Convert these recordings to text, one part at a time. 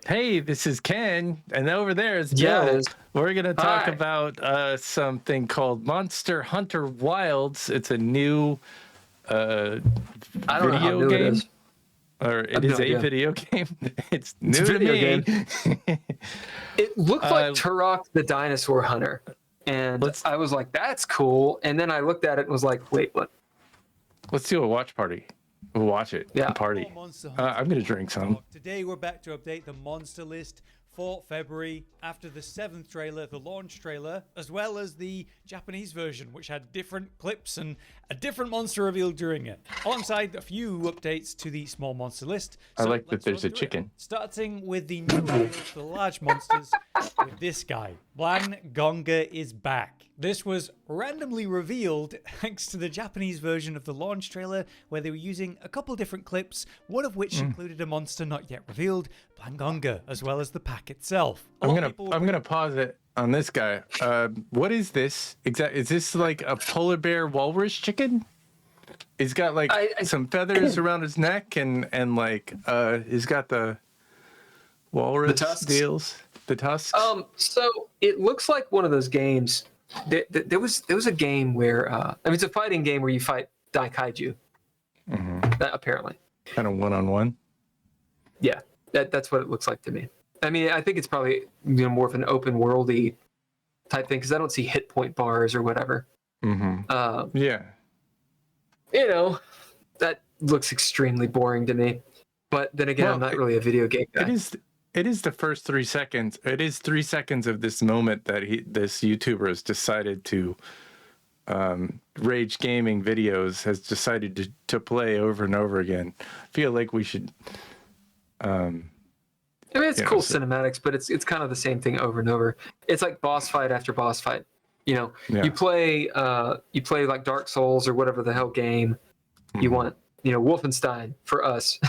Hey, this is Ken, and over there is Bill. Yes. We're going to talk about something called Monster Hunter Wilds. It's a new I don't know how video new game. it is. Or it is a video game. It's new to video me. game. It looked like Turok the Dinosaur Hunter. And I was like, that's cool. And then I looked at it and was like, wait, what? Let's do a watch party. We'll watch it. Yeah. Party. I'm going to drink some. Today we're back to update the monster list for February after the 7th trailer, the launch trailer, as well as the Japanese version, which had different clips and a different monster revealed during it, alongside a few updates to the small monster list. I like that there's a chicken. Starting with the new reveals for the large monsters with this guy. Gonga is back. This was randomly revealed thanks to the Japanese version of the launch trailer, where they were using a couple different clips, one of which included a monster not yet revealed, Gonga, as well as the pack itself. I'm gonna pause it on this guy. What is this exactly? Is this like a polar bear walrus chicken? He's got like some feathers around his neck, and like he's got the walrus deals, the tusks. So it looks like one of those games. There was a game where I mean, it's a fighting game where you fight Daikaiju. Apparently, kind of one-on-one. Yeah, that's what it looks like to me. I mean, I think it's probably more of an open worldy type thing because I don't see hit point bars or whatever. Yeah, that looks extremely boring to me. But then again, I'm not really a video game guy. It is the first 3 seconds. It is 3 seconds of this moment that this YouTuber has decided to Rage Gaming videos has decided to play over and over again. I feel like we should. I mean, it's cool cinematics, but it's kind of the same thing over and over. It's like boss fight after boss fight. You play like Dark Souls or whatever the hell game you want. Wolfenstein for us,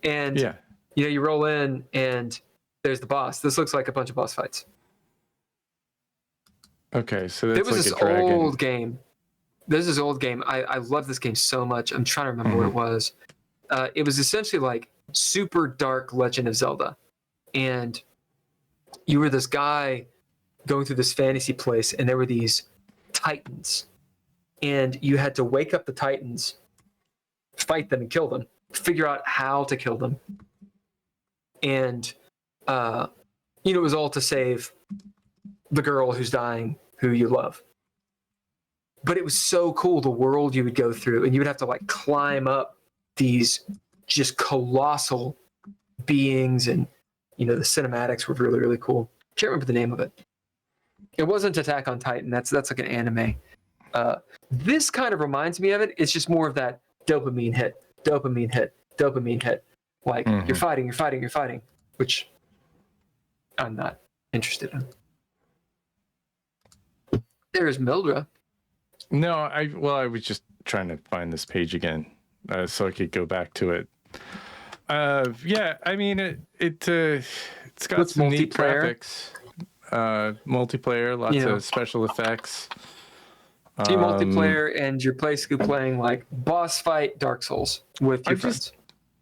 and you roll in and there's the boss. This looks like a bunch of boss fights. Okay, so that's there was like this a dragon. old game. There's this old game. I love this game so much. I'm trying to remember what it was. It was essentially like super dark Legend of Zelda, and you were this guy going through this fantasy place, and there were these titans, and you had to wake up the titans, fight them, and kill them. Figure out how to kill them, and it was all to save the girl who's dying, who you love. But it was so cool, the world you would go through, and you would have to like climb up these just colossal beings, and the cinematics were really, really cool. Can't remember the name of it. It wasn't Attack on Titan. That's like an anime. This kind of reminds me of it. It's just more of that dopamine hit, like you're fighting, which I'm not interested in. There's Mildra. No, I was just trying to find this page again so I could go back to it. Yeah, I mean it's got some neat graphics. Multiplayer, lots of special effects. Team multiplayer, and you're basically playing like boss fight Dark Souls with your friends.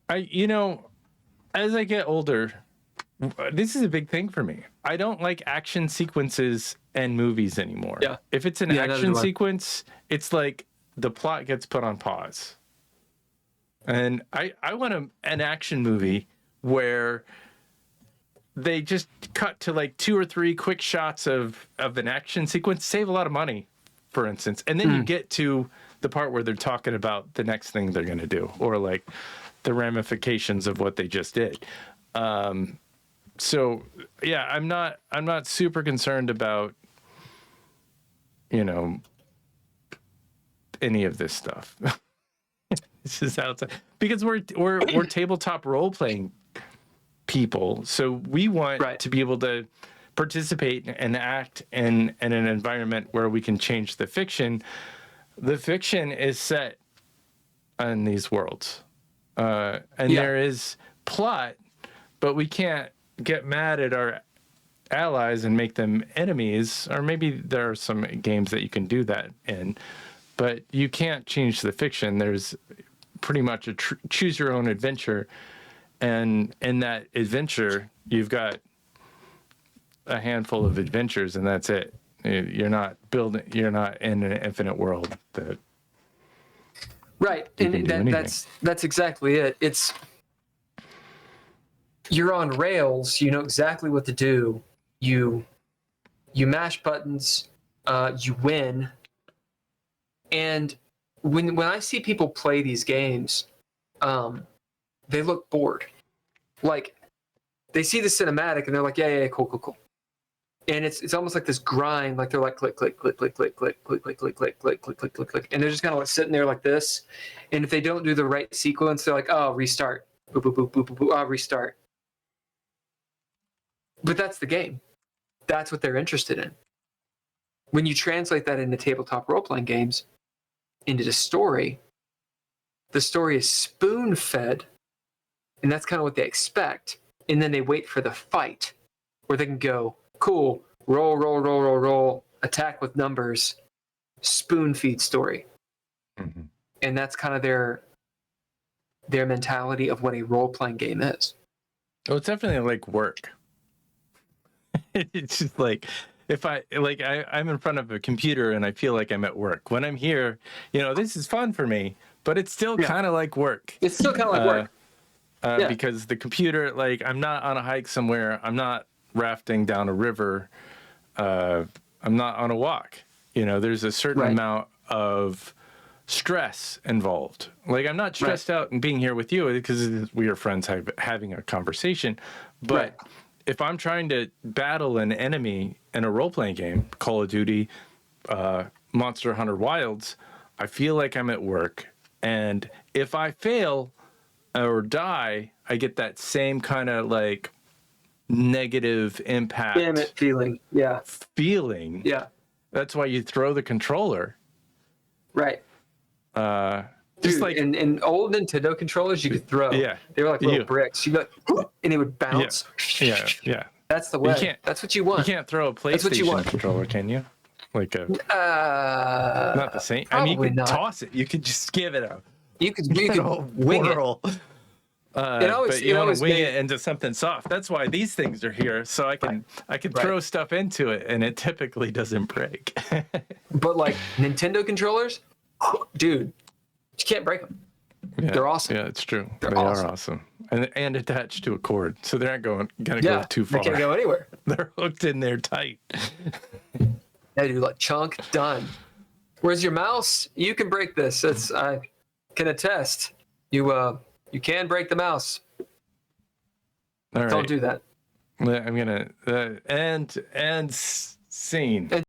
As I get older, this is a big thing for me. I don't like action sequences and movies anymore. Yeah. If it's an action sequence, it's like the plot gets put on pause. And I want an action movie where they just cut to like 2 or 3 quick shots of an action sequence, save a lot of money, for instance. And then you get to the part where they're talking about the next thing they're going to do, or like the ramifications of what they just did. So yeah, I'm not super concerned about, any of this stuff. This is outside because we're tabletop role playing people, so we want to be able to participate and act in an environment where we can change the fiction. The fiction is set in these worlds, and there is plot, but we can't get mad at our allies and make them enemies. Or maybe there are some games that you can do that in, but you can't change the fiction. There's pretty much a choose your own adventure, And in that adventure, you've got a handful of adventures, and that's it. You're not in an infinite world that. Right, and that's exactly it. You're on rails. You know exactly what to do. You mash buttons. You win. And when I see people play these games, they look bored. Like they see the cinematic and they're like, yeah, cool. And it's almost like this grind, like they're like click, click, click, click, click, click, click, click, click, click, click, click, click, click, click. And they're just kind of like sitting there like this. And if they don't do the right sequence, they're like, oh, restart. Boop, boop, boop, boop, boop, boop, restart. But that's the game. That's what they're interested in. When you translate that into tabletop role-playing games, into the story is spoon-fed, and that's kind of what they expect. And then they wait for the fight, where they can go, cool, roll, attack with numbers, spoon-feed story. Mm-hmm. And that's kind of their mentality of what a role-playing game is. Oh, it's definitely like work. It's just like, if I'm in front of a computer and I feel like I'm at work. When I'm here, this is fun for me, but it's still kind of like work. It's still kind of like work. Because the computer, like, I'm not on a hike somewhere. I'm not rafting down a river. I'm not on a walk. There's a certain amount of stress involved. Like, I'm not stressed out and being here with you because we are friends having a conversation. But if I'm trying to battle an enemy in a role-playing game, Call of Duty, Monster Hunter Wilds, I feel like I'm at work. And if I fail or die, I get that same kind of like negative impact. Damn it feeling. Yeah. Feeling. Yeah. That's why you throw the controller. Right. Just Dude, like in old Nintendo controllers, you could throw. Yeah. They were like little bricks. You'd be like, and it would bounce. Yeah. That's the way. That's what you want. You can't throw a PlayStation controller, can you? Like a not the same. I mean, you could toss it. You could just give it a. You could wing it. But you want to wing it into something soft. That's why these things are here, so I can throw stuff into it, and it typically doesn't break. But like Nintendo controllers, dude, you can't break them. Yeah, they're awesome. Yeah, it's true. They are awesome, and attached to a cord, so they're not gonna go too far. They can't go anywhere. They're hooked in there tight. Yeah, dude, like chunk done. Whereas your mouse, you can break this. I can attest. You can break the mouse. All right. Don't do that. I'm gonna end scene.